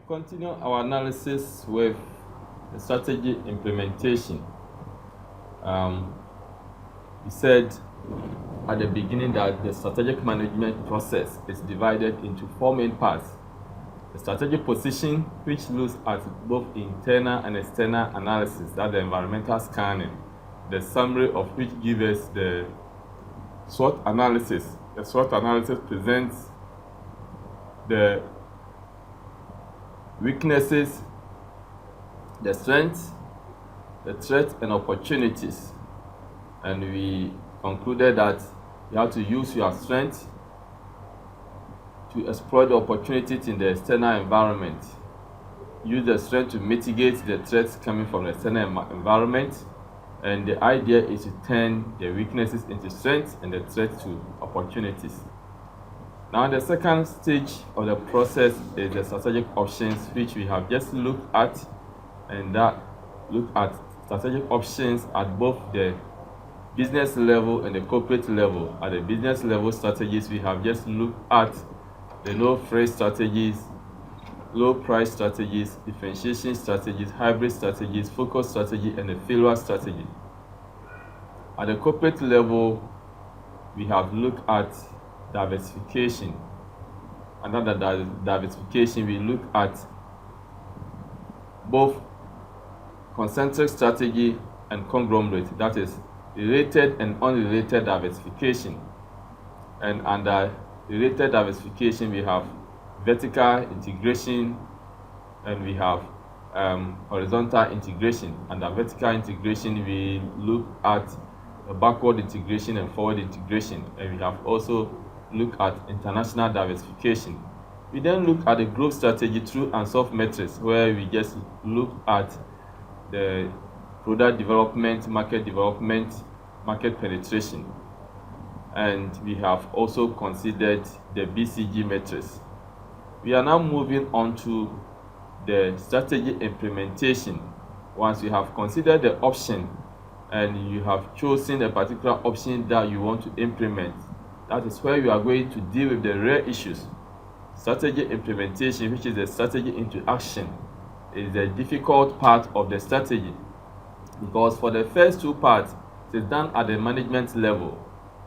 continue our analysis with the strategy implementation. We said at the beginning that the strategic management process is divided into four main parts. The strategic position, which looks at both internal and external analysis, that's the environmental scanning. The summary of which gives us the SWOT analysis. The SWOT analysis presents the weaknesses, the strengths, the threats and opportunities. And we concluded that you have to use your strength to exploit the opportunities in the external environment. Use the strength to mitigate the threats coming from the external environment. And the idea is to turn the weaknesses into strengths and the threats to opportunities. Now, the second stage of the process is the strategic options, which we have just looked at, and that look at strategic options at both the business level and the corporate level. At the business level strategies, we have just looked at the no-frills strategies, low-price strategies, differentiation strategies, hybrid strategies, focus strategy, and the failure strategy. At the corporate level, we have looked at diversification. Under diversification, we look at both concentric strategy and conglomerate, that is related and unrelated diversification. And under related diversification, we have vertical integration and we have horizontal integration. Under vertical integration, we look at backward integration and forward integration, and we have also looked at international diversification. We then look at the growth strategy through and soft metrics, where we just look at the product development, market penetration, and we have also considered the BCG metrics. We are now moving on to the strategy implementation. Once you have considered the option and you have chosen a particular option that you want to implement, that is where you are going to deal with the real issues. Strategy implementation, which is the strategy into action, is the difficult part of the strategy, because for the first two parts, it is done at the management level.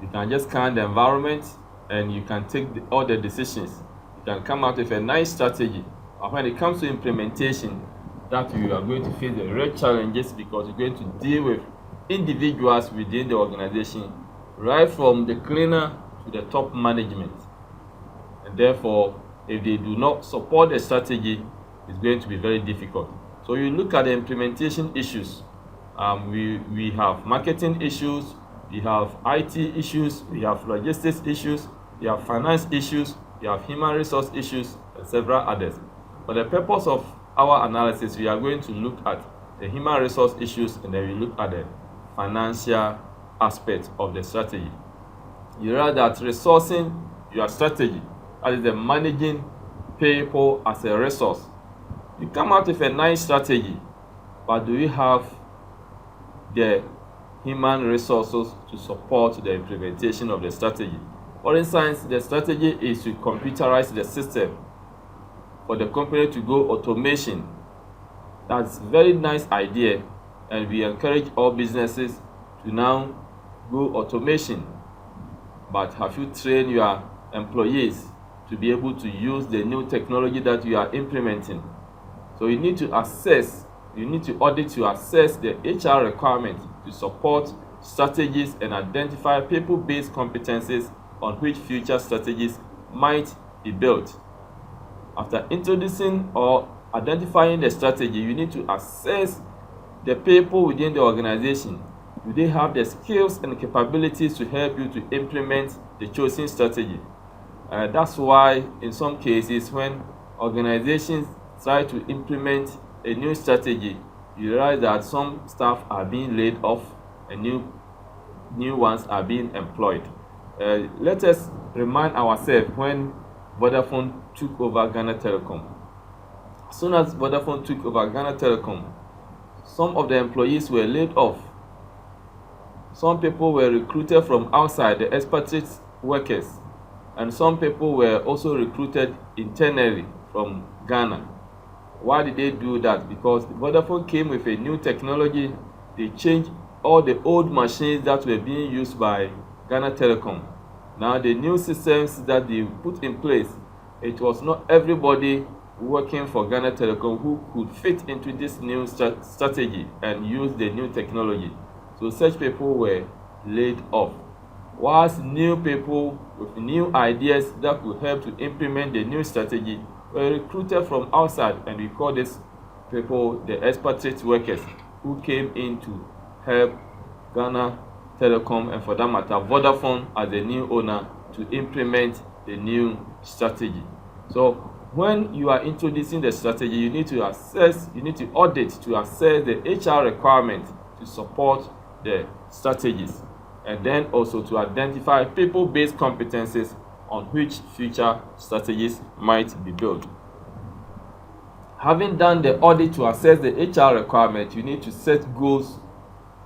You can just scan the environment and you can take all the decisions. You can come out with a nice strategy. But when it comes to implementation, that you are going to face the real challenges, because you're going to deal with individuals within the organization, right from the cleaner to the top management. And therefore, if they do not support the strategy, it's going to be very difficult. So you look at the implementation issues. We have marketing issues, we have IT issues, we have logistics issues, we have finance issues, we have human resource issues, and several others. For the purpose of our analysis, we are going to look at the human resource issues, and then we look at the financial aspect of the strategy. You realize that resourcing your strategy, that is the managing people as a resource. You come out with a nice strategy, but do you have the human resources to support the implementation of the strategy? For instance, the strategy is to computerize the system for the company to go automation. That's a very nice idea, and we encourage all businesses to now go automation. But have you trained your employees to be able to use the new technology that you are implementing? So you need to audit to assess the HR requirements to support strategies and identify people-based competencies on which future strategies might be built. After introducing or identifying the strategy, you need to assess the people within the organization. Do they have the skills and capabilities to help you to implement the chosen strategy? That's why in some cases, when organizations try to implement a new strategy, you realize that some staff are being laid off and new ones are being employed. Let us remind ourselves when Vodafone took over Ghana Telecom. As soon as Vodafone took over Ghana Telecom, some of the employees were laid off. Some people were recruited from outside, the expatriate workers, and some people were also recruited internally from Ghana. Why did they do that? Because Vodafone came with a new technology. They changed all the old machines that were being used by Ghana Telecom. Now the new systems that they put in place, it was not everybody working for Ghana Telecom who could fit into this new strategy and use the new technology. So such people were laid off. Whilst new people with new ideas that could help to implement the new strategy were recruited from outside, and we call these people the expatriate workers who came in to help Ghana Telecom, and for that matter Vodafone as the new owner, to implement the new strategy. So when you are introducing the strategy, you need to audit to assess the HR requirement to support the strategies, and then also to identify people-based competencies on which future strategies might be built. Having done the audit to assess the HR requirement, you need to set goals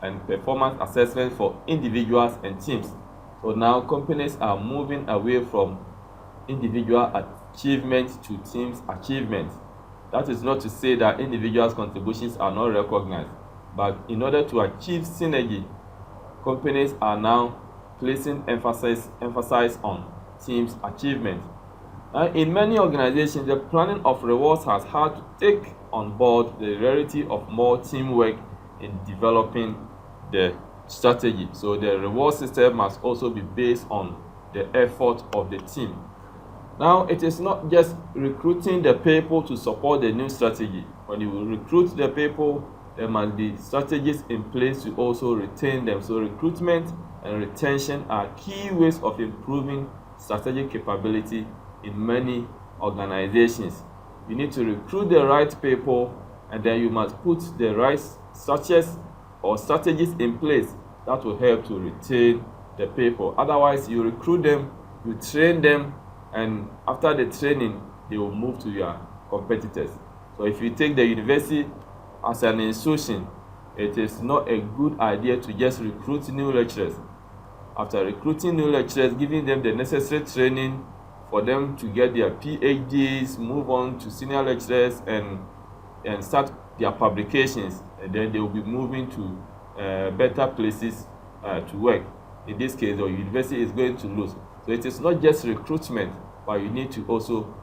and performance assessment for individuals and teams. So now companies are moving away from individual achievement to teams achievement. That is not to say that individuals' contributions are not recognized, but in order to achieve synergy, companies are now placing emphasis on teams achievement. In many organizations, the planning of rewards has had to take on board the reality of more teamwork in developing the strategy. So the reward system must also be based on the effort of the team. Now, it is not just recruiting the people to support the new strategy. When you recruit the people, there must be strategies in place to also retain them. So recruitment and retention are key ways of improving strategic capability in many organizations. You need to recruit the right people, and then you must put the right structures or strategies in place that will help to retain the people. Otherwise, you recruit them, you train them, and after the training, they will move to your competitors. So if you take the university as an institution, it is not a good idea to just recruit new lecturers. After recruiting new lecturers, giving them the necessary training for them to get their PhDs, move on to senior lecturers, and start their publications, and then they will be moving to better places to work. In this case, the university is going to lose. So it is not just recruitment, but you need to also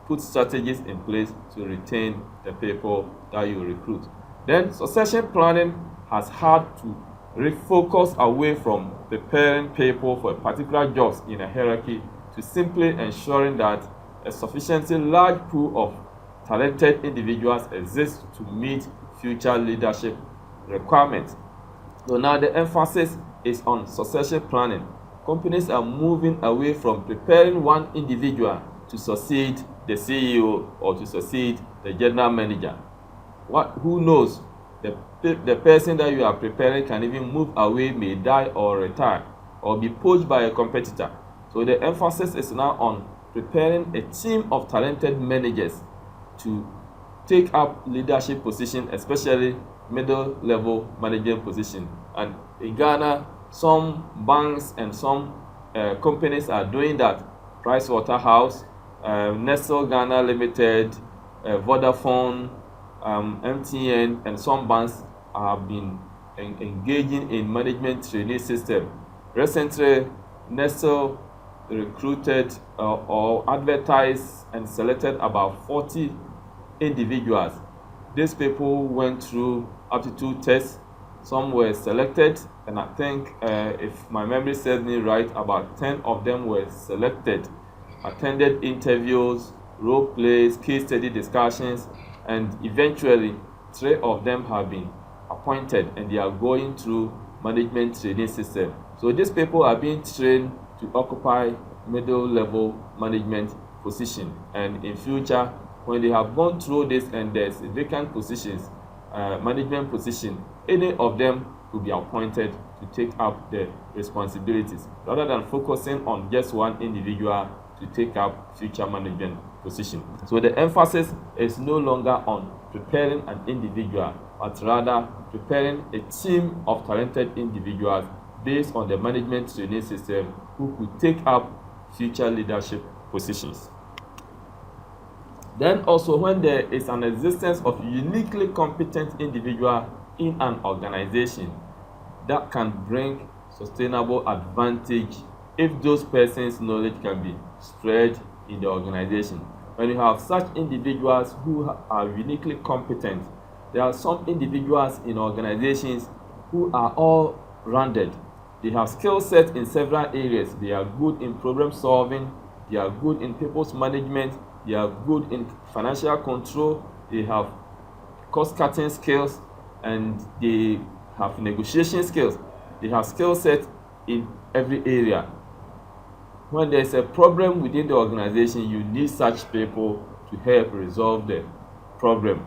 put strategies in place to retain the people that you recruit. Then succession planning has had to refocus away from preparing people for particular jobs in a hierarchy to simply ensuring that a sufficiently large pool of talented individuals exists to meet future leadership requirements. So now the emphasis is on succession planning. Companies are moving away from preparing one individual to succeed the CEO or to succeed the general manager. Who knows? The person that you are preparing can even move away, may die or retire, or be poached by a competitor. So the emphasis is now on preparing a team of talented managers to take up leadership position, especially middle level management position. And in Ghana, some banks and some companies are doing that. Pricewaterhouse, Nestle Ghana Limited, Vodafone, MTN, and some banks have been engaging in management training system. Recently, Nestle recruited or advertised and selected about 40 individuals. These people went through aptitude tests. Some were selected, and I think, if my memory serves me right, about 10 of them were selected, attended interviews, role plays, case study discussions, and eventually 3 of them have been appointed, and they are going through management training system. So these people are being trained to occupy middle level management position, and in future, when they have gone through this and there's vacant positions, management position, any of them will be appointed to take up the responsibilities rather than focusing on just one individual to take up future management position. So the emphasis is no longer on preparing an individual, but rather preparing a team of talented individuals based on the management training system who could take up future leadership positions. Then also, when there is an existence of uniquely competent individual in an organization, that can bring sustainable advantage if those persons' knowledge can be spread in the organization. When you have such individuals who are uniquely competent, there are some individuals in organizations who are all rounded. They have skill sets in several areas. They are good in problem solving, they are good in people's management, they are good in financial control, they have cost cutting skills, and they have negotiation skills. They have skill sets in every area. When there is a problem within the organization, you need such people to help resolve the problem.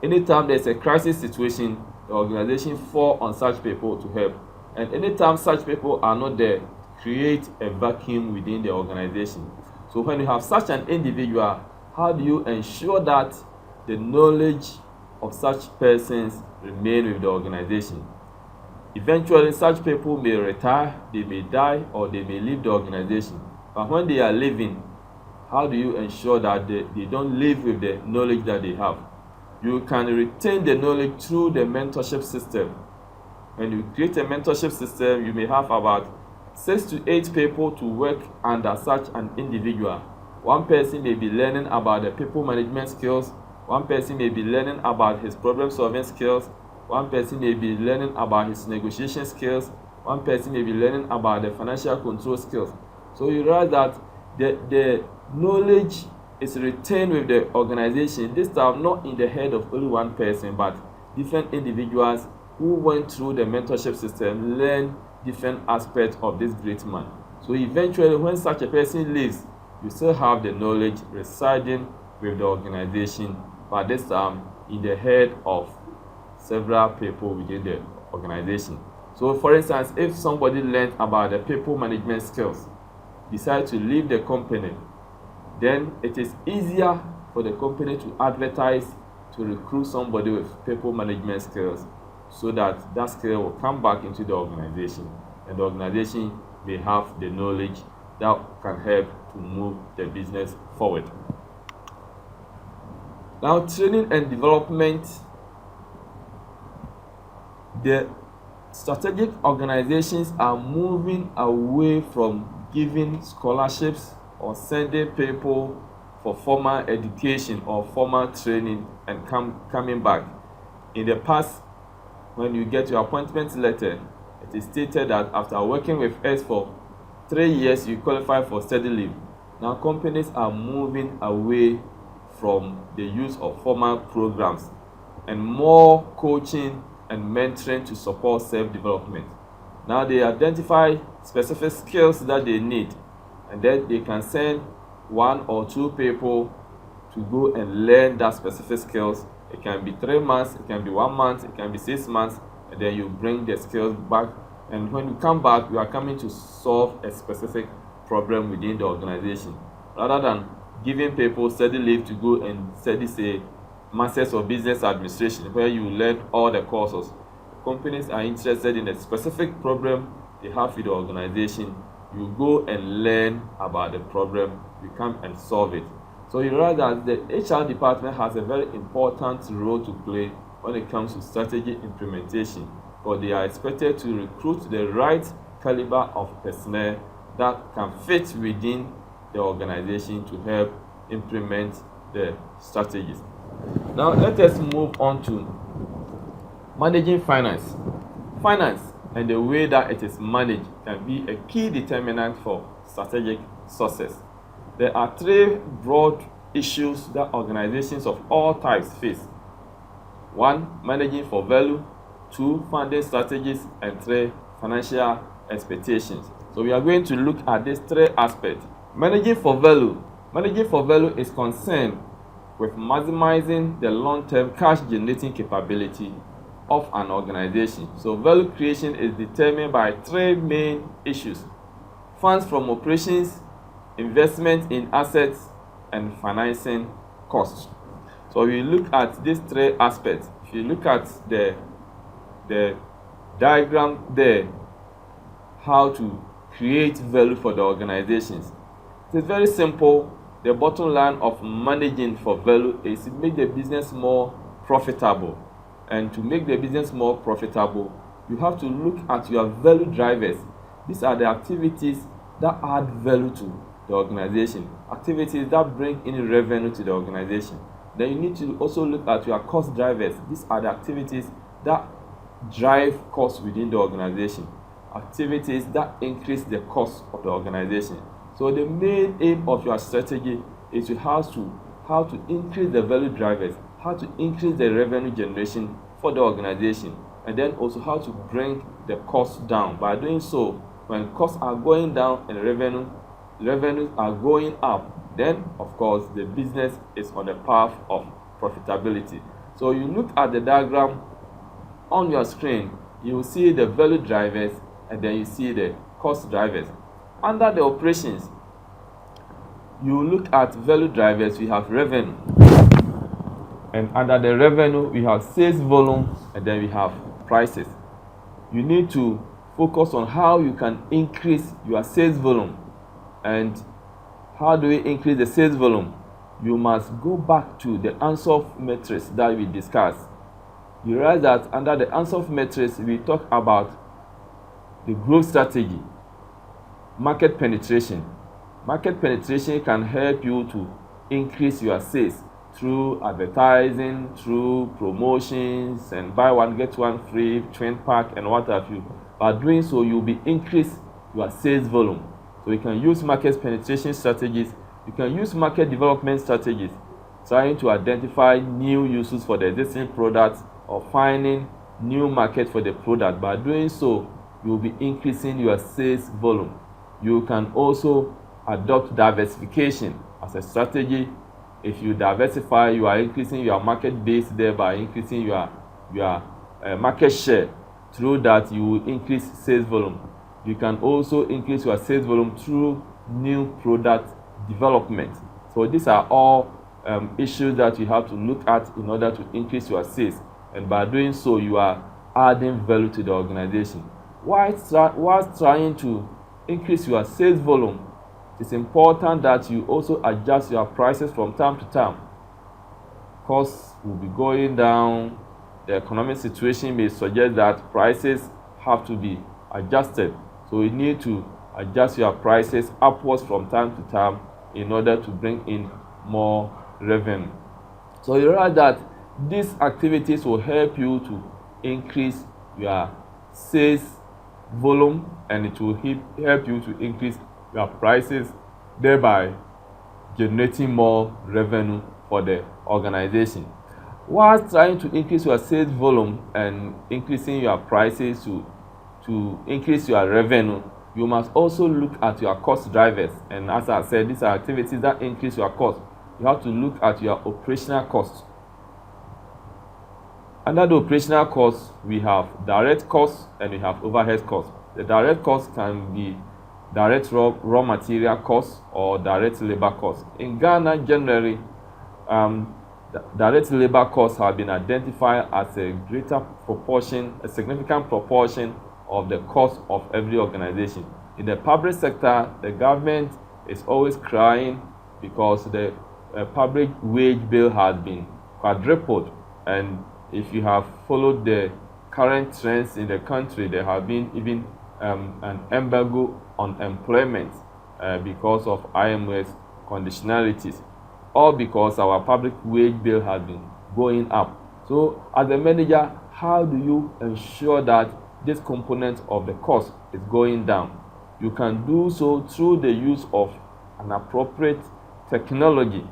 Anytime there is a crisis situation, the organization falls on such people to help. And anytime such people are not there, create a vacuum within the organization. So when you have such an individual, how do you ensure that the knowledge of such persons remain with the organization? Eventually, such people may retire, they may die, or they may leave the organization. But when they are leaving, how do you ensure that they don't leave with the knowledge that they have? You can retain the knowledge through the mentorship system. When you create a mentorship system, you may have about 6 to 8 people to work under such an individual. One person may be learning about the people management skills, one person may be learning about his problem solving skills, one person may be learning about his negotiation skills, one person may be learning about the financial control skills. So you realize that the knowledge is retained with the organization, this time not in the head of only one person, but different individuals who went through the mentorship system learn different aspects of this great man. So eventually, when such a person leaves, you still have the knowledge residing with the organization, but this time in the head of several people within the organization. So for instance, if somebody learned about the people management skills, decide to leave the company, then it is easier for the company to advertise to recruit somebody with people management skills, so that that skill will come back into the organization, and the organization may have the knowledge that can help to move the business forward. Now, training and development. The strategic organizations are moving away from giving scholarships or sending people for formal education or formal training and coming back. In the past, when you get your appointment letter, it is stated that after working with us for 3 years, you qualify for study leave. Now, companies are moving away from the use of formal programs and more coaching and mentoring to support self-development. Now, they identify specific skills that they need, and then they can send 1 or 2 people to go and learn that specific skills. It can be 3 months, it can be 1 month, it can be 6 months, and then you bring the skills back. And when you come back, you are coming to solve a specific problem within the organization, rather than giving people study leave to go and study, say, Masters of Business Administration, where you learn all the courses. Companies are interested in a specific problem they have with the organization. You go and learn about the problem, you come and solve it. So you realize that the HR department has a very important role to play when it comes to strategy implementation, but they are expected to recruit the right caliber of personnel that can fit within the organization to help implement the strategies. Now let us move on to managing finance. Finance and the way that it is managed can be a key determinant for strategic success. There are 3 broad issues that organizations of all types face. 1, managing for value. 2, funding strategies. And 3, financial expectations. So we are going to look at these 3 aspects. Managing for value. Managing for value is concerned with maximizing the long-term cash generating capability of an organization. So value creation is determined by 3 main issues: funds from operations, investment in assets, and financing costs. So we look at these 3 aspects. If you look at the diagram there, how to create value for the organizations, it is very simple. the bottom line of managing for value is to make the business more profitable. And to make the business more profitable, you have to look at your value drivers. These are the activities that add value to the organization, activities that bring in revenue to the organization. Then you need to also look at your cost drivers. These are the activities that drive costs within the organization, activities that increase the cost of the organization. So the main aim of your strategy is how to increase the value drivers, how to increase the revenue generation for the organization, and then also how to bring the costs down. By doing so, when costs are going down and revenues are going up, then of course the business is on the path of profitability. So you look at the diagram on your screen, you will see the value drivers and then you see the cost drivers. Under the operations, you look at value drivers, we have revenue, and under the revenue we have sales volume, and then we have prices. You need to focus on how you can increase your sales volume. And how do we increase the sales volume? You must go back to the Ansoff matrix that we discussed. You realize that under the Ansoff matrix we talk about the growth strategy, market penetration. Market penetration can help you to increase your sales through advertising, through promotions, and buy one get one free, twin pack, and what have you. By doing so, you'll be increase your sales volume. So you can use market penetration strategies. You can use market development strategies, trying to identify new uses for the existing product or finding new market for the product. By doing so, you'll be increasing your sales volume. You can also adopt diversification as a strategy. If you diversify, you are increasing your market base, thereby increasing your market share. Through that, you will increase sales volume. You can also increase your sales volume through new product development. So these are all issues that you have to look at in order to increase your sales. And by doing so, you are adding value to the organization. While trying to increase your sales volume, it's important that you also adjust your prices from time to time. Costs will be going down. The economic situation may suggest that prices have to be adjusted. So you need to adjust your prices upwards from time to time in order to bring in more revenue. So you realize that these activities will help you to increase your sales volume, and it will help you to increase your prices, thereby generating more revenue for the organization. While trying to increase your sales volume and increasing your prices to increase your revenue, you must also look at your cost drivers. And as I said, these are activities that increase your cost. You have to look at your operational costs. Under the operational costs, we have direct costs and we have overhead costs. The direct costs can be direct raw material costs or direct labor costs. In Ghana, generally, direct labor costs have been identified as a significant proportion of the cost of every organization. In the public sector, the government is always crying because the public wage bill has been quadrupled. And if you have followed the current trends in the country, there have been even an embargo on employment because of IMS conditionalities, or because our public wage bill has been going up. So as a manager, how do you ensure that this component of the cost is going down? You can do so through the use of an appropriate technology.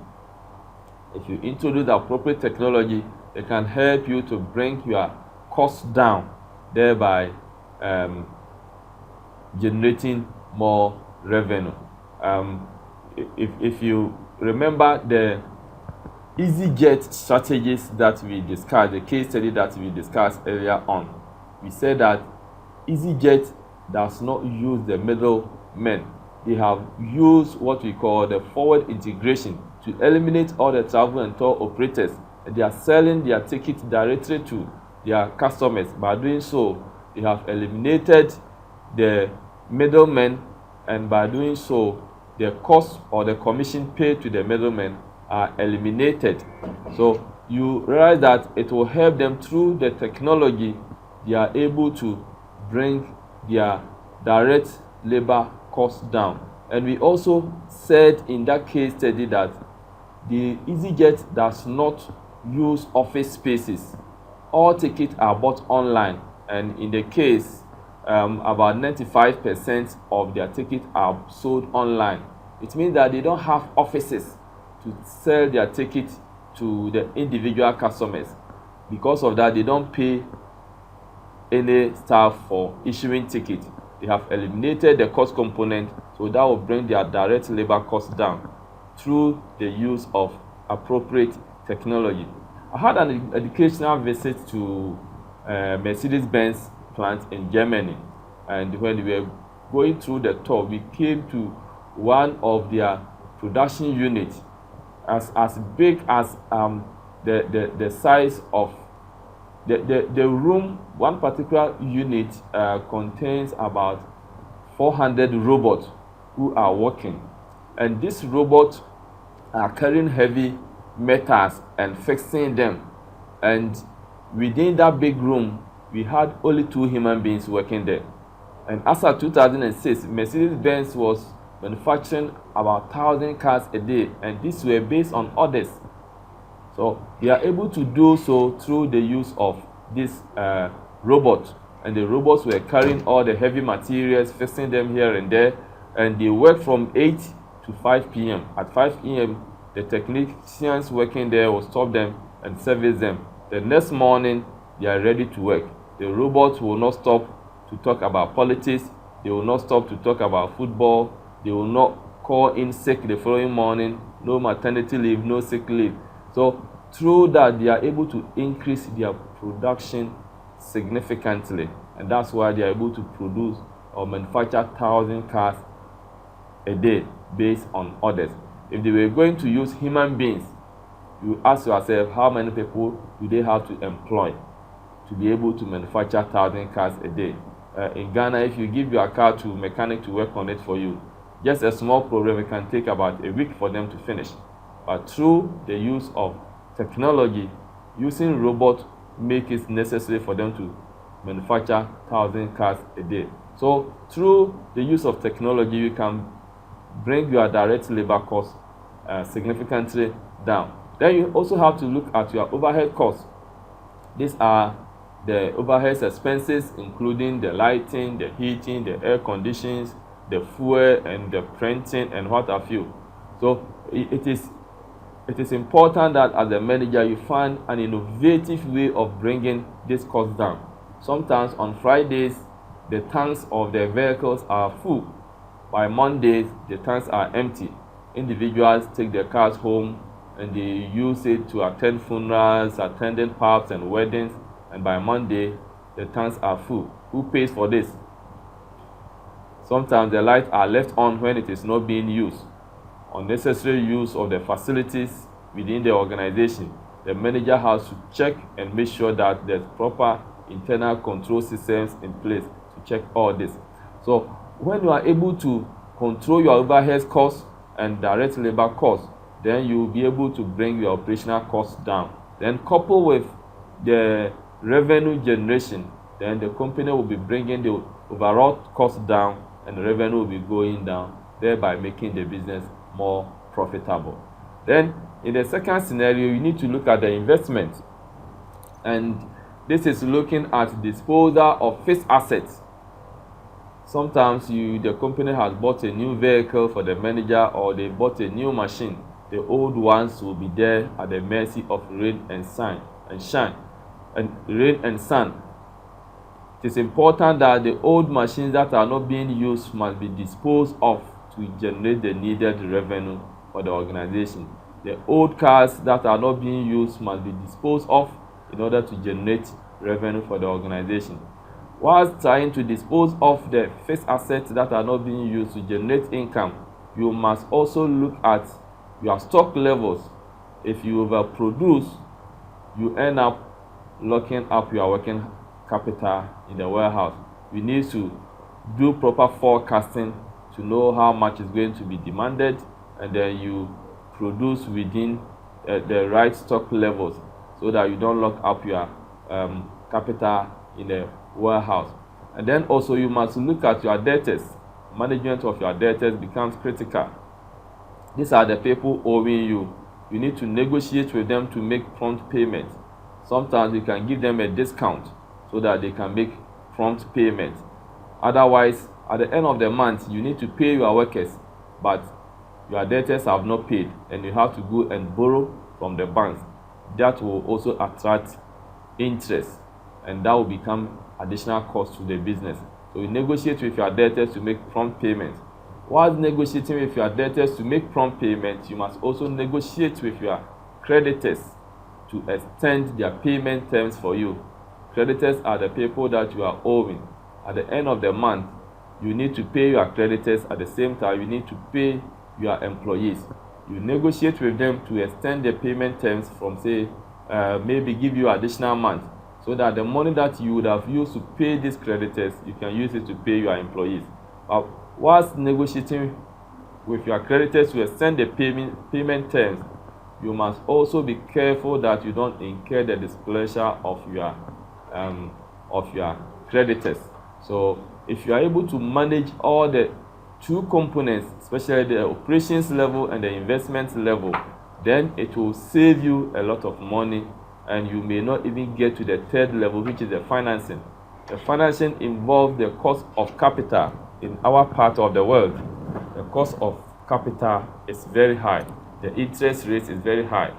If you introduce appropriate technology, it can help you to bring your costs down, thereby generating more revenue. If you remember the EasyJet strategies that we discussed, the case study that we discussed earlier on, we said that EasyJet does not use the middlemen. They have used what we call the forward integration to eliminate all the travel and tour operators. They are selling their tickets directly to their customers. By doing so, they have eliminated the middlemen, and by doing so, the cost or the commission paid to the middlemen are eliminated. So you realize that it will help them through the technology. They are able to bring their direct labor costs down. And we also said in that case study that the EasyJet does not use office spaces. All tickets are bought online, and in the case, about 95% of their tickets are sold online. It means that they don't have offices to sell their tickets to the individual customers. Because of that, they don't pay any staff for issuing tickets. They have eliminated the cost component, so that will bring their direct labor costs down through the use of appropriate technology. I had an educational visit to Mercedes-Benz plant in Germany, and when we were going through the tour, we came to one of their production units as big as the size of the room. One particular unit contains about 400 robots who are working, and these robots are carrying heavy metals and fixing them. And within that big room, we had only 2 human beings working there. And as of 2006, Mercedes-Benz was manufacturing about 1,000 cars a day, and these were based on orders. So they are able to do so through the use of this robot, and the robots were carrying all the heavy materials, fixing them here and there, and they work from 8 to 5 p.m. At 5 p.m., the technicians working there will stop them and service them. The next morning, they are ready to work. The robots will not stop to talk about politics. They will not stop to talk about football. They will not call in sick the following morning. No maternity leave, no sick leave. So through that, they are able to increase their production significantly, and that's why they are able to produce or manufacture 1,000 cars a day based on orders. If they were going to use human beings, you ask yourself, how many people do they have to employ to be able to manufacture 1,000 cars a day? In Ghana, if you give your car to a mechanic to work on it for you, just a small program, it can take about a week for them to finish. But through the use of technology, using robots make it necessary for them to manufacture 1,000 cars a day. So through the use of technology, you can bring your direct labor costs significantly down. Then you also have to look at your overhead costs. These are the overhead expenses, including the lighting, the heating, the air conditions, the fuel, and the printing, and what have you. So it is important that as a manager you find an innovative way of bringing this cost down. Sometimes on Fridays, the tanks of the vehicles are full. By Mondays, the tanks are empty. Individuals take their cars home and they use it to attend funerals, attending pubs and weddings, and by Monday, the tanks are full. Who pays for this? Sometimes the lights are left on when it is not being used. Unnecessary use of the facilities within the organization. The manager has to check and make sure that there's proper internal control systems in place to check all this. So when you are able to control your overhead costs and direct labor costs, then you will be able to bring your operational costs down. Then coupled with the revenue generation, then the company will be bringing the overall cost down and the revenue will be going down, thereby making the business more profitable. Then in the second scenario, you need to look at the investment, and this is looking at disposal of fixed assets. Sometimes the company has bought a new vehicle for the manager, or they bought a new machine. The old ones will be there at the mercy of rain and sun and rain and sun. It is important that the old machines that are not being used must be disposed of to generate the needed revenue for the organization. The old cars that are not being used must be disposed of in order to generate revenue for the organization. Whilst trying to dispose of the fixed assets that are not being used to generate income, you must also look at your stock levels. If you overproduce, you end up locking up your working capital in the warehouse. You need to do proper forecasting to know how much is going to be demanded, and then you produce within the right stock levels so that you don't lock up your capital in the warehouse. And then also you must look at your debtors. Management of your debtors becomes critical. These are the people owing you. You need to negotiate with them to make prompt payment. Sometimes you can give them a discount so that they can make prompt payment. Otherwise, at the end of the month, you need to pay your workers, but your debtors have not paid, and you have to go and borrow from the banks. That will also attract interest, and that will become additional cost to the business. So you negotiate with your debtors to make prompt payment. While negotiating with your debtors to make prompt payment, you must also negotiate with your creditors to extend their payment terms for you. Creditors are the people that you are owing. At the end of the month, you need to pay your creditors. At the same time, you need to pay your employees. You negotiate with them to extend the payment terms from, say, maybe give you additional month, so that the money that you would have used to pay these creditors, you can use it to pay your employees. But whilst negotiating with your creditors to extend the payment terms, you must also be careful that you don't incur the displeasure of your creditors. So if you are able to manage all the two components, especially the operations level and the investment level, then it will save you a lot of money, and you may not even get to the third level, which is the financing. The financing involves the cost of capital. In our part of the world, the cost of capital is very high. The interest rate is very high.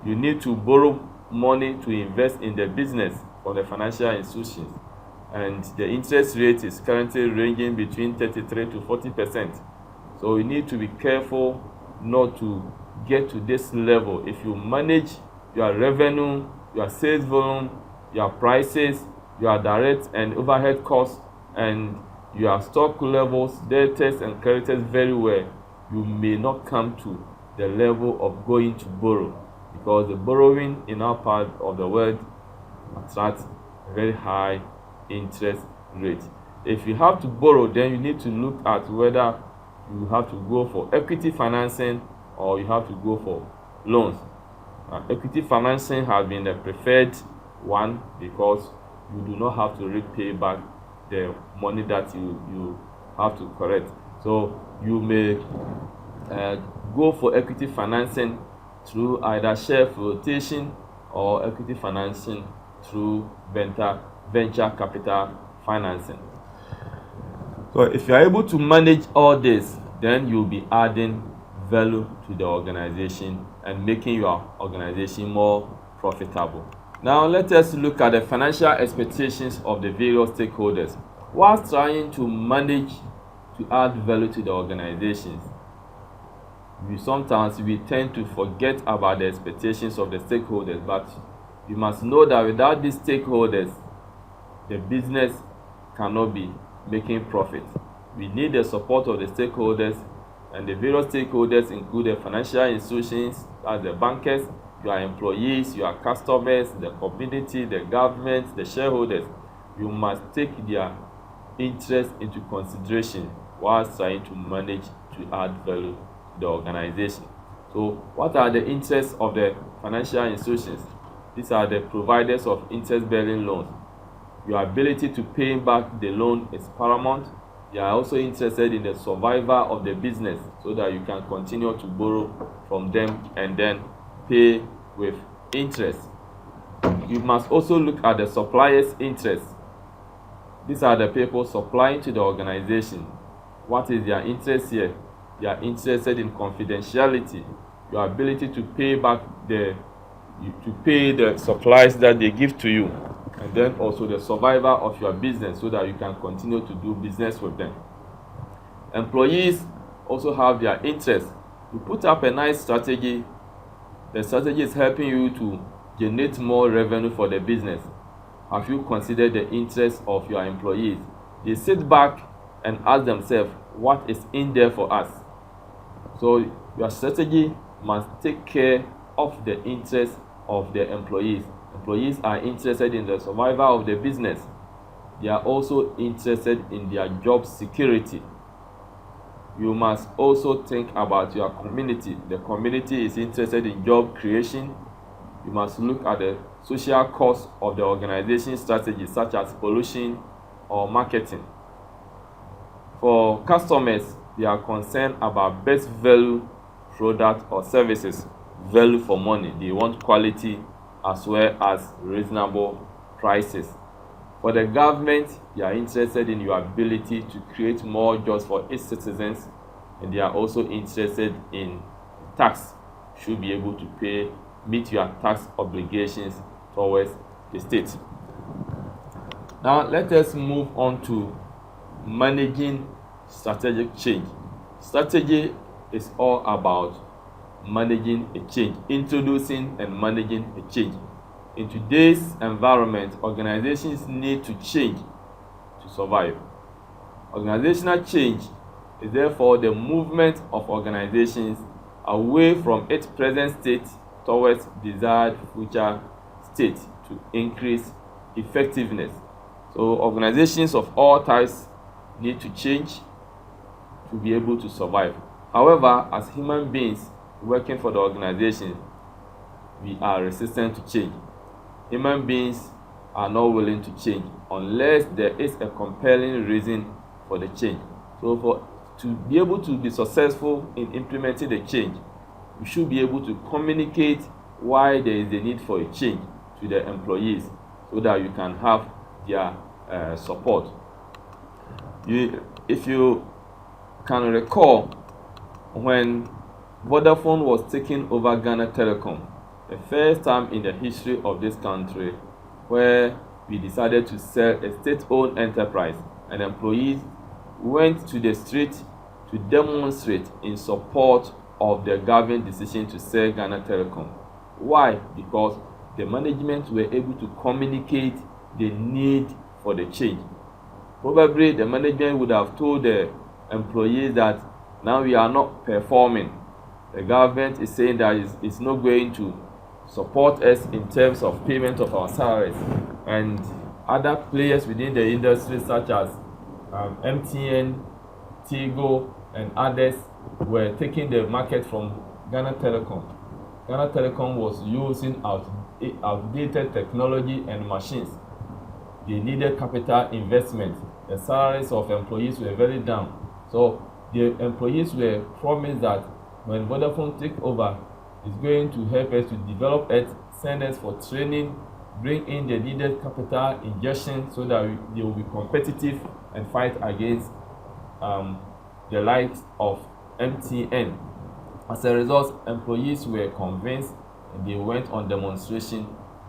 You need to borrow money to invest in the business from the financial institutions, and the interest rate is currently ranging between 33 to 40%. So you need to be careful not to get to this level. If you manage your revenue, your sales volume, your prices, your direct and overhead costs, and your stock levels, debtors and creditors very well, you may not come to the level of going to borrow, because the borrowing in our part of the world attracts a very high interest rate. If you have to borrow, then you need to look at whether you have to go for equity financing or you have to go for loans. Equity financing has been the preferred one, because you do not have to repay back the money that you have to collect. So you may go for equity financing through either share flotation or equity financing through venture capital financing. So if you are able to manage all this, then you'll be adding value to the organization and making your organization more profitable. Now let us look at the financial expectations of the various stakeholders. While trying to manage to add value to the organizations, sometimes we tend to forget about the expectations of the stakeholders, but you must know that without these stakeholders, the business cannot be making profit. We need the support of the stakeholders, and the various stakeholders include the financial institutions, as the bankers, your employees, your customers, the community, the government, the shareholders. You must take their interest into consideration while trying to manage to add value to the organization. So what are the interests of the financial institutions? These are the providers of interest-bearing loans. Your ability to pay back the loan is paramount. They are also interested in the survival of the business, so that you can continue to borrow from them and then pay with interest. You must also look at the suppliers' interests. These are the people supplying to the organization. What is their interest here? They are interested in confidentiality, your ability to pay back the supplies that they give to you, and then also the survival of your business, so that you can continue to do business with them. Employees also have their interests. You put up a nice strategy. The strategy is helping you to generate more revenue for the business. Have you considered the interests of your employees? They sit back and ask themselves, what is in there for us? So your strategy must take care of the interests of the employees. Employees are interested in the survival of the business. They are also interested in their job security. you must also think about your community. The community is interested in job creation. You must look at the social cost of the organization strategy, such as pollution or marketing. For customers, they are concerned about best value product or services, value for money. They want quality as well as reasonable prices. For the government, they are interested in your ability to create more jobs for its citizens, and they are also interested in tax. Should be able to meet your tax obligations towards the state. Now let us move on to managing strategic change. Strategy is all about managing a change, introducing and managing a change. In today's environment, organizations need to change to survive. Organizational change is therefore the movement of organizations away from its present state towards desired future state to increase effectiveness. So organizations of all types need to change to be able to survive. However, as human beings working for the organization, we are resistant to change. Human beings are not willing to change unless there is a compelling reason for the change. So to be able to be successful in implementing the change, you should be able to communicate why there is a need for a change to the employees so that you can have their support. If you can recall, when Vodafone was taking over Ghana Telecom, the first time in the history of this country where we decided to sell a state-owned enterprise, and employees went to the street to demonstrate in support of the government decision to sell Ghana Telecom. Why? Because the management were able to communicate the need for the change. Probably the management would have told the employees that now we are not performing. The government is saying that it's not going to support us in terms of payment of our salaries, and other players within the industry such as MTN, Tigo, and others were taking the market from Ghana Telecom. Ghana Telecom was using outdated technology and machines. They needed capital investment. The salaries of employees were very down. So the employees were promised that when Vodafone take over, it's going to help us to develop it, send us for training, bring in the needed capital injection so that they will be competitive and fight against the likes of MTN. As a result, employees were convinced and they went on demonstration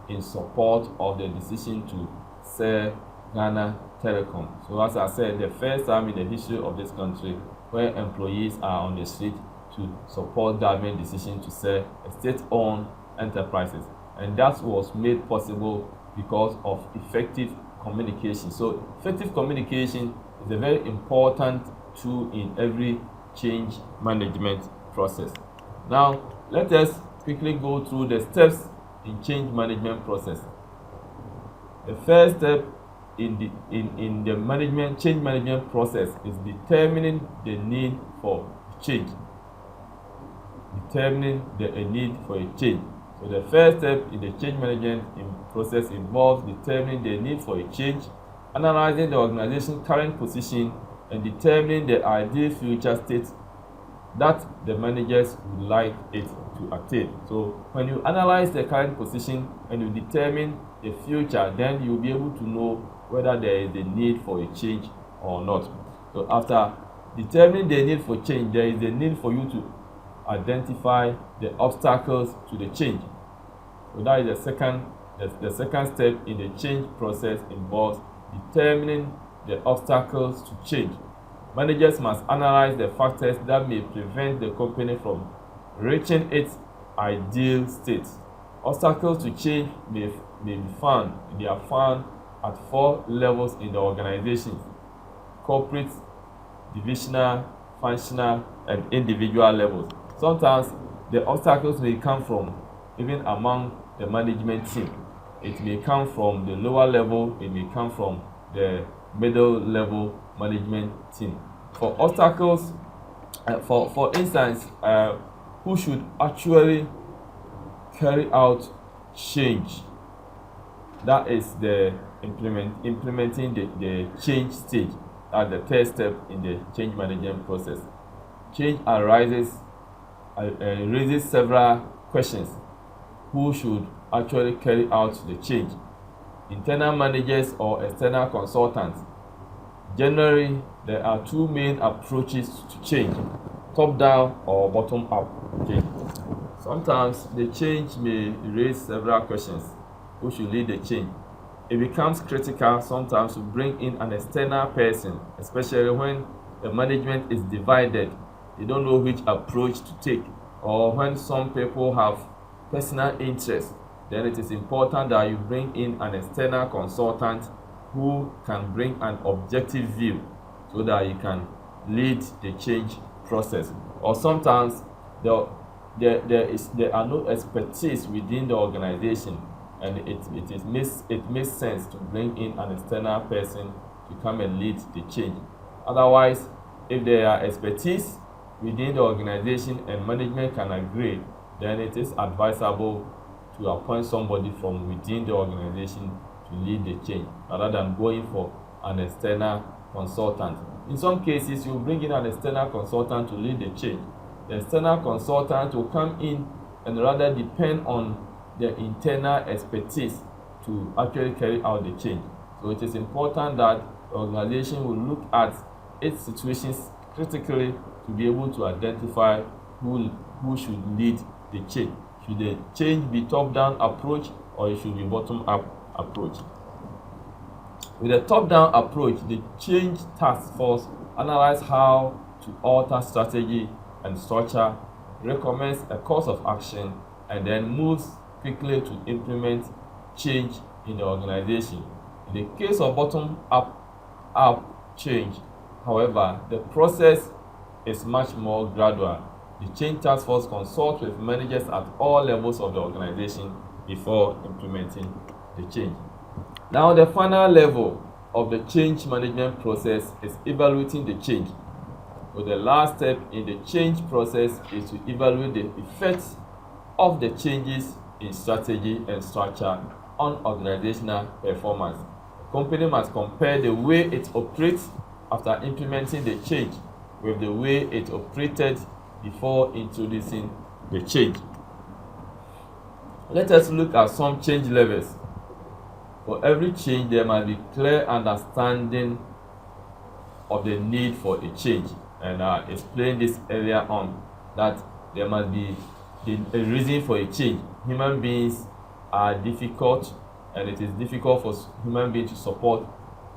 in support of the decision to sell Ghana Telecom. So as I said, the first time in the history of this country where employees are on the street to support government decision to sell state-owned enterprises. And that was made possible because of effective communication. So effective communication is a very important tool in every change management process. Now, let us quickly go through the steps in change management process. The first step in the change management process is determining the need for change. Determining the need for a change. So the first step in the change management process involves determining the need for a change, analyzing the organization's current position, and determining the ideal future state that the managers would like it to attain. So when you analyze the current position and you determine the future, then you'll be able to know whether there is a need for a change or not. So after determining the need for change, there is a need for you to identify the obstacles to the change. So that is the second step in the change process involves determining the obstacles to change. Managers must analyze the factors that may prevent the company from reaching its ideal state. Obstacles to change may be found at 4 levels in the organization: corporate, divisional, functional, and individual levels. Sometimes the obstacles may come from even among the management team. It may come from the lower level, it may come from the middle level management team. For obstacles For instance, who should actually carry out change. That is the implementing the change stage at the third step in the change management process. Change raises several questions. Who should actually carry out the change? Internal managers or external consultants? Generally, there are two main approaches to change: top-down or bottom-up change. Sometimes the change may raise several questions. Who should lead the change? It becomes critical sometimes to bring in an external person, especially when the management is divided. They don't know which approach to take, or when some people have personal interest. Then it is important that you bring in an external consultant who can bring an objective view so that you can lead the change process. Or sometimes there are no expertise within the organization, and it makes sense to bring in an external person to come and lead the change. Otherwise, if there are expertise within the organization and management can agree, then it is advisable to appoint somebody from within the organization to lead the change rather than going for an external consultant. In some cases, you bring in an external consultant to lead the change. The external consultant will come in and rather depend on their internal expertise to actually carry out the change. So it is important that the organization will look at its situations critically to be able to identify who should lead the change. Should the change be top-down approach or it should be bottom-up approach? With a top-down approach, the change task force analyzes how to alter strategy and structure, recommends a course of action, and then moves quickly to implement change in the organization. In the case of bottom-up change, however, the process is much more gradual. The change task force consults with managers at all levels of the organization before implementing the change. Now, the final level of the change management process is evaluating the change. So the last step in the change process is to evaluate the effects of the changes in strategy and structure on organizational performance. The company must compare the way it operates after implementing the change with the way it operated before introducing the change. Let us look at some change levels. For every change, there must be clear understanding of the need for a change. And I explained this earlier on, that there must be a reason for a change. Human beings are difficult, and it is difficult for human beings to support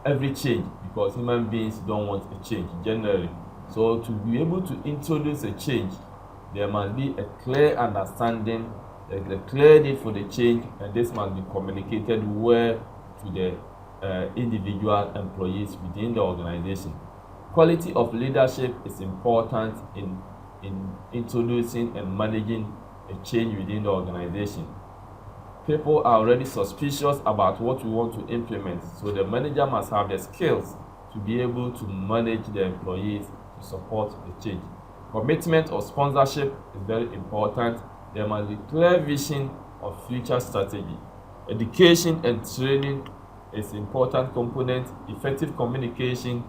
every change because human beings don't want a change generally. So to be able to introduce a change, there must be a clear understanding, a clear need for the change, and this must be communicated well to the individual employees within the organization. Quality of leadership is important in introducing and managing a change within the organization. People are already suspicious about what we want to implement, so the manager must have the skills to be able to manage the employees to support the change. Commitment or sponsorship is very important. There must be clear vision of future strategy. Education and training is an important component. Effective communication,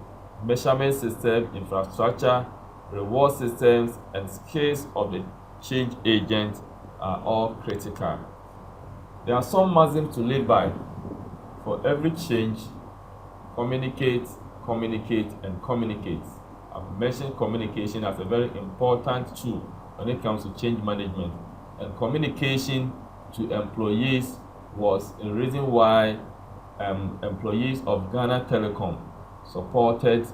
measurement system, infrastructure, reward systems, and skills of the change agent are all critical. There are some maxims to live by. For every change, communicate, and communicate. I've mentioned communication as a very important tool when it comes to change management. And communication to employees was a reason why employees of Ghana Telecom supported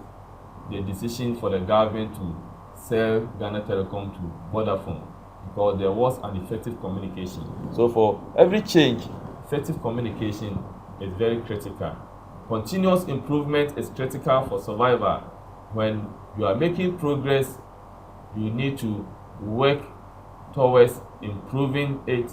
the decision for the government to sell Ghana Telecom to Vodafone, because there was an effective communication. So for every change, effective communication is very critical. Continuous improvement is critical for survival. When you are making progress, you need to work towards improving it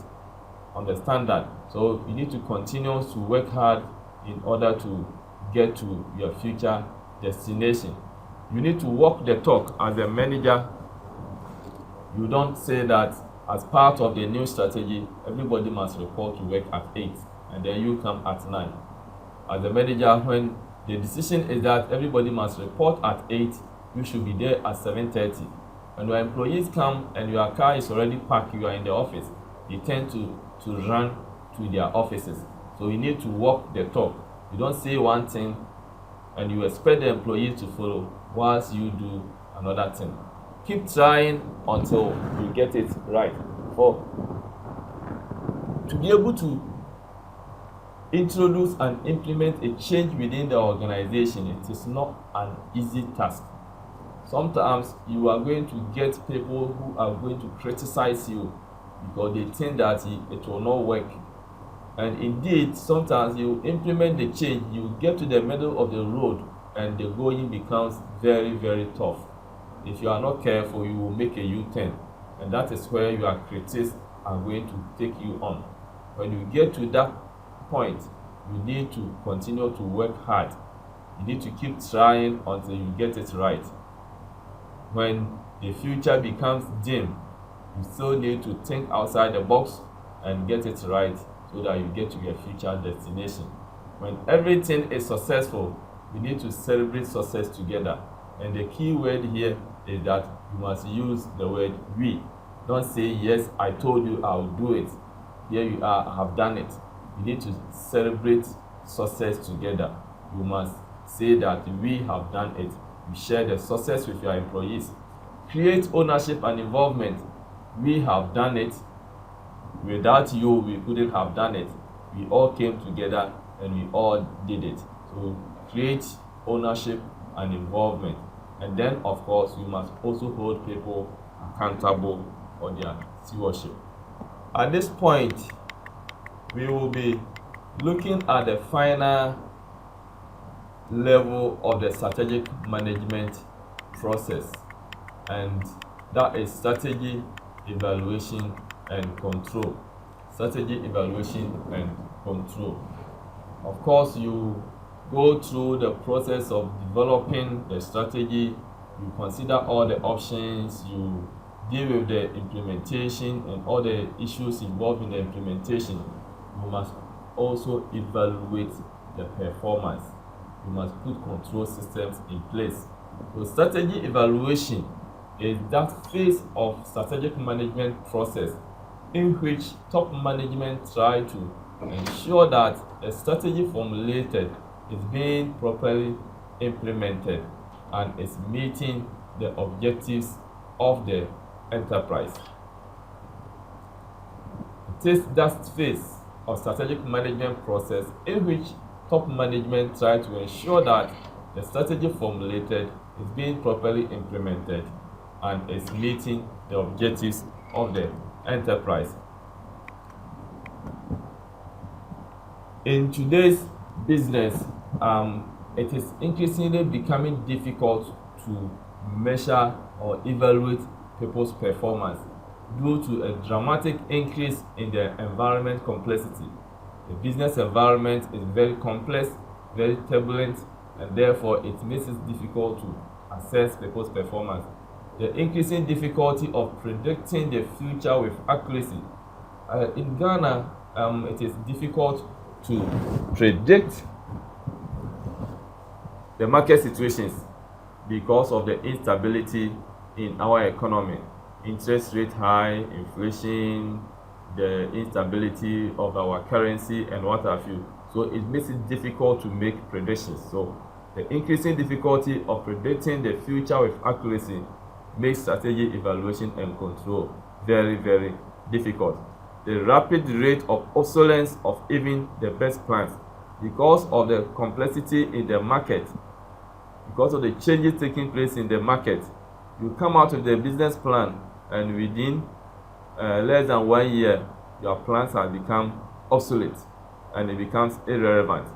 on the standard. So you need to continue to work hard in order to get to your future destination. You need to walk the talk as a manager You don't say that as part of the new strategy, everybody must report to work at 8 and then you come at 9. As a manager, when the decision is that everybody must report at 8, you should be there at 7:30. And when employees come and your car is already parked, you are in the office, they tend to run to their offices. So you need to walk the talk. You don't say one thing and you expect the employees to follow whilst you do another thing. Keep trying until you get it right. For to be able to introduce and implement a change within the organization, it is not an easy task. Sometimes you are going to get people who are going to criticize you because they think that it will not work. And indeed, sometimes you implement the change, you get to the middle of the road and the going becomes very, very tough. If you are not careful, you will make a U-turn, and that is where your critics are going to take you on. When you get to that point, you need to continue to work hard. You need to keep trying until you get it right. When the future becomes dim, you still need to think outside the box and get it right so that you get to your future destination. When everything is successful, we need to celebrate success together. And the key word here is that you must use the word we. Don't say, yes, I told you I'll do it. Here you are, I have done it. You need to celebrate success together. You must say that we have done it. You share the success with your employees. Create ownership and involvement. We have done it. Without you, we couldn't have done it. We all came together and we all did it. So create ownership and involvement. And then, of course, we must also hold people accountable for their stewardship. At this point, we will be looking at the final level of the strategic management process, and that is strategy, evaluation, and control. Strategy, evaluation, and control. Of course, you go through the process of developing the strategy, you consider all the options, you deal with the implementation and all the issues involved in the implementation. You must also evaluate the performance. You must put control systems in place. So strategy evaluation is that phase of strategic management process in which top management try to ensure that a strategy formulated is being properly implemented and is meeting the objectives of the enterprise. It is that phase of strategic management process in which top management try to ensure that the strategy formulated is being properly implemented and is meeting the objectives of the enterprise. In today's business, it is increasingly becoming difficult to measure or evaluate people's performance due to a dramatic increase in the environment complexity. The business environment is very complex, very turbulent, and therefore it makes it difficult to assess people's performance. The increasing difficulty of predicting the future with accuracy. In Ghana, it is difficult to predict the market situations because of the instability in our economy. Interest rate high, inflation, the instability of our currency, and what have you. So it makes it difficult to make predictions. So the increasing difficulty of predicting the future with accuracy makes strategy evaluation and control very, very difficult. The rapid rate of obsolescence of even the best plans because of the complexity in the market, because of the changes taking place in the market. You come out with the business plan and within less than 1 year, your plans have become obsolete and it becomes irrelevant.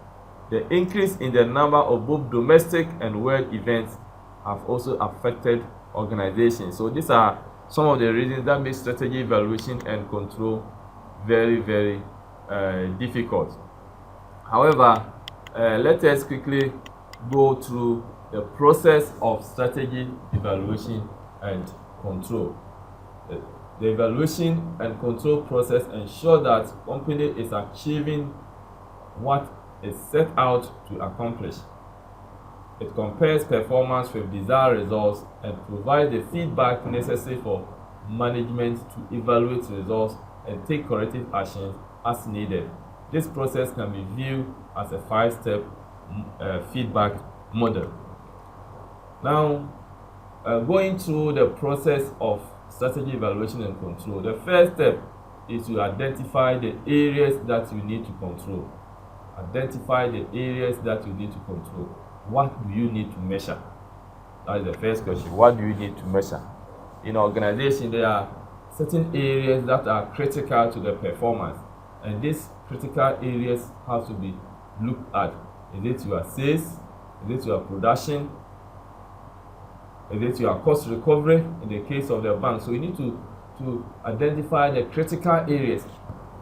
The increase in the number of both domestic and world events have also affected organizations. So these are some of the reasons that make strategy evaluation and control very, very difficult. However, let us quickly go through the process of strategy evaluation and control. The evaluation and control process ensure that company is achieving what is set out to accomplish. It compares performance with desired results and provides the feedback necessary for management to evaluate results and take corrective actions as needed. This process can be viewed as a 5-step feedback model. Now, going through the process of strategy evaluation and control, the first step is to identify the areas that you need to control. Identify the areas that you need to control. What do you need to measure? That is the first question. What do you need to measure? In organization, there are certain areas that are critical to the performance, and these critical areas have to be looked at. Is it your sales? Is it your production? Is it your cost recovery in the case of the bank? So you need to identify the critical areas.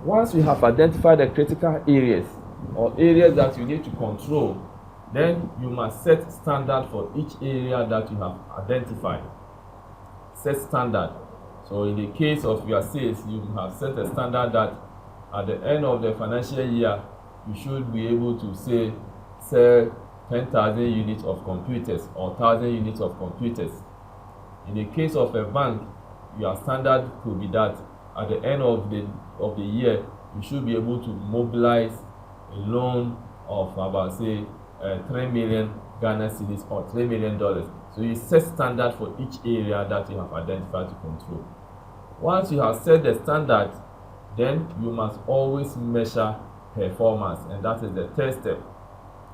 Once you have identified the critical areas or areas that you need to control, then you must set standard for each area that you have identified. Set standard. So in the case of your sales, you have set a standard that at the end of the financial year, you should be able to sell 10,000 units of computers or 1,000 units of computers. In the case of a bank, your standard could be that at the end of the year, you should be able to mobilize a loan of about 3 million Ghana cedis or $3 million. So you set standard for each area that you have identified to control. Once you have set the standard, then you must always measure performance, and that is the third step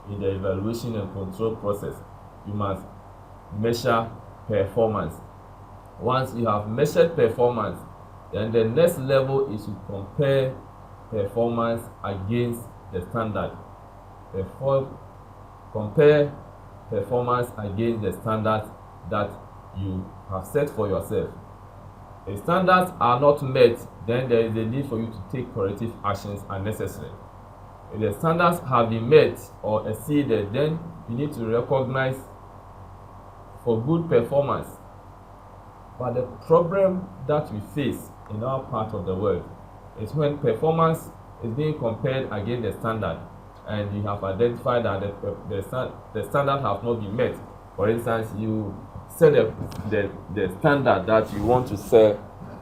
in the evaluation and control process. You must measure performance. Once you have measured performance, then the next level is to compare performance against the standard. Compare performance against the standards that you have set for yourself. If standards are not met, then there is a need for you to take corrective actions as necessary. If the standards have been met or exceeded, then you need to recognize for good performance. But the problem that we face in our part of the world is when performance is being compared against the standard, and you have identified that the standard have not been met. For instance, you set the standard that you want to sell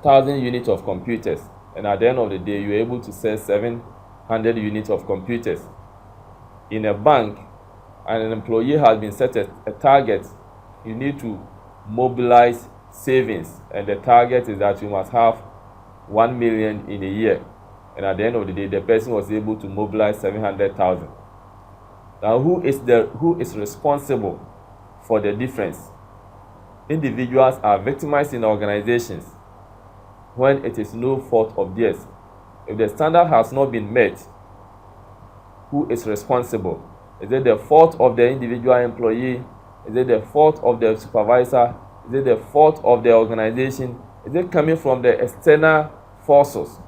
1,000 units of computers, and at the end of the day, you're able to sell 700 units of computers. In a bank, and an employee has been set a target, you need to mobilize savings, and the target is that you must have 1 million in a year. And at the end of the day, the person was able to mobilize 700,000. Now, who is responsible for the difference? Individuals are victimized in organizations when it is no fault of theirs. If the standard has not been met, who is responsible? Is it the fault of the individual employee? Is it the fault of the supervisor? Is it the fault of the organization? Is it coming from the external forces?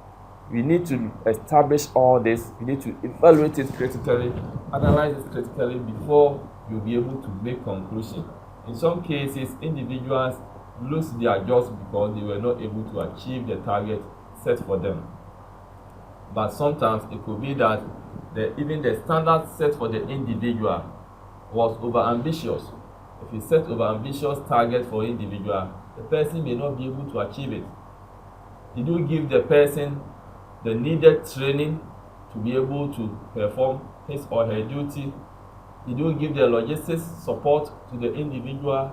We need to establish all this. We need to evaluate it critically, analyze it critically before you'll be able to make conclusion. In some cases, individuals lose their jobs because they were not able to achieve the target set for them. But sometimes it could be that even the standard set for the individual was over-ambitious. If you set over-ambitious target for individual, the person may not be able to achieve it. Did you give the person the needed training to be able to perform his or her duty? Did you give the logistics support to the individual?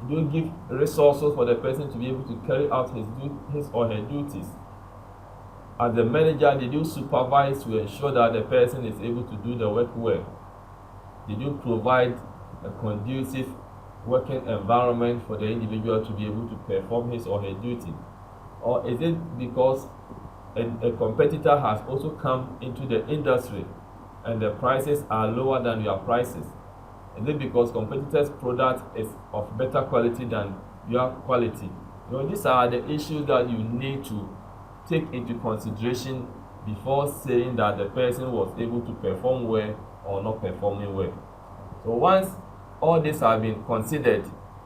Did you give resources for the person to be able to carry out his or her duties? As the manager, did you supervise to ensure that the person is able to do the work well? Did you provide a conducive working environment for the individual to be able to perform his or her duty? Or is it because a competitor has also come into the industry and the prices are lower than your prices? Is it because competitors' product is of better quality than your quality? These are the issues that you need to take into consideration before saying that the person was able to perform well or not performing well. So once all this have been considered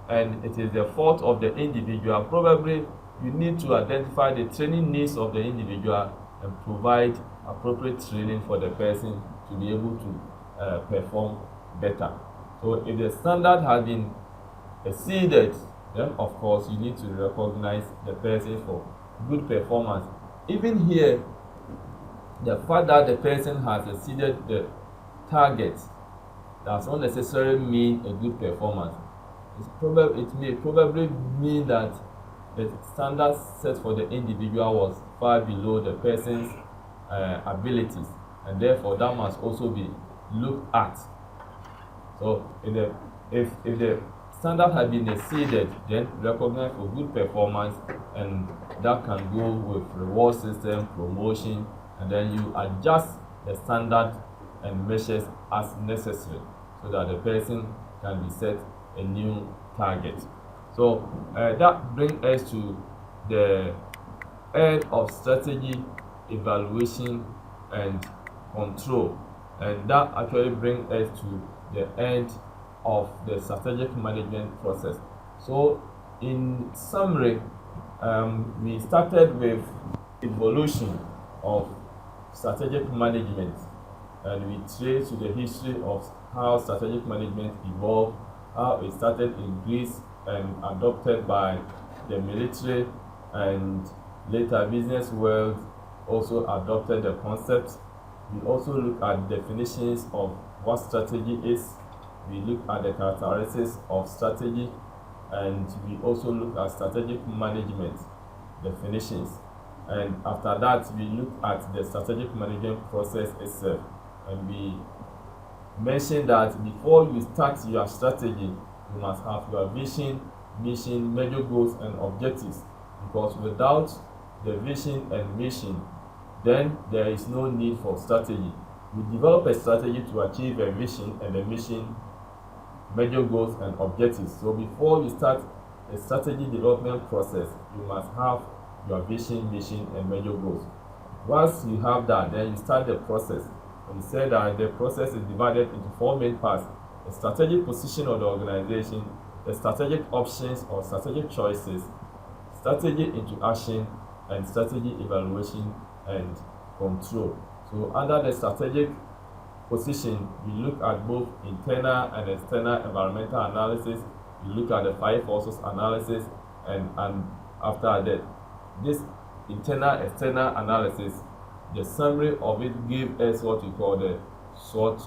and it is the fault of the individual, probably you need to identify the training needs of the individual and provide appropriate training for the person to be able to perform better. So if the standard has been exceeded, then of course you need to recognize the person for good performance. Even here, the fact that the person has exceeded the target does not necessarily mean a good performance. It may probably mean that the standard set for the individual was far below the person's abilities, and therefore that must also be looked at. So if the standard has been exceeded, then recognize for good performance, and that can go with reward system, promotion, and then you adjust the standard and measures as necessary so that the person can be set a new target. So that brings us to the end of strategy, evaluation, and control, and that actually brings us to the end of the strategic management process. So in summary, we started with evolution of strategic management, and we trace to the history of how strategic management evolved, how it started in Greece and adopted by the military, and later business world also adopted the concept. We also look at definitions of what strategy is. We look at the characteristics of strategy, and we also look at strategic management definitions. And after that, we look at the strategic management process itself, and we mentioned that before you start your strategy, you must have your vision, mission, major goals, and objectives, because without the vision and mission, then there is no need for strategy. You develop a strategy to achieve a vision and a mission, major goals, and objectives. So before you start a strategy development process, you must have your vision, mission, and major goals. Once you have that, then you start the process. And we said that the process is divided into four main parts: the strategic position of the organization, the strategic options or strategic choices, strategy into action, and strategy evaluation and control. So under the strategic position, we look at both internal and external environmental analysis. We look at the five forces analysis, and after that, this internal external analysis, the summary of it gives us what we call the SWOT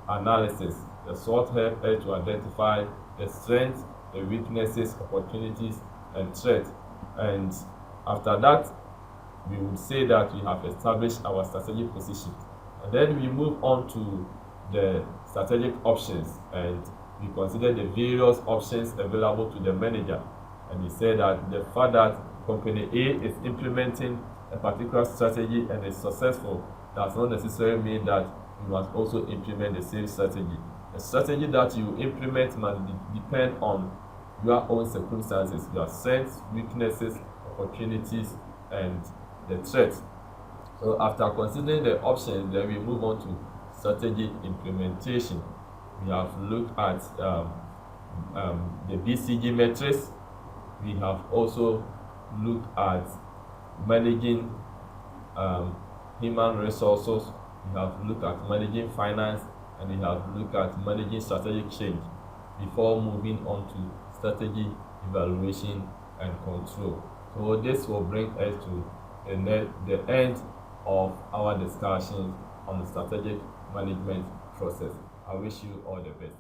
analysis. The SWOT helps us to identify the strengths, the weaknesses, opportunities, and threats. And after that, we would say that we have established our strategic position. And then we move on to the strategic options, and we consider the various options available to the manager. And we say that the fact that company A is implementing a particular strategy and is successful does not necessarily mean that you must also implement the same strategy. The strategy that you implement must depend on your own circumstances, your strengths, weaknesses, opportunities, and the threats. So after considering the options, then we move on to strategy implementation. We have looked at the BCG metrics. We have also looked at managing human resources. We have looked at managing finance, and we have looked at managing strategic change before moving on to strategy evaluation and control. So this will bring us to the end of our discussion on the strategic management process. I wish you all the best.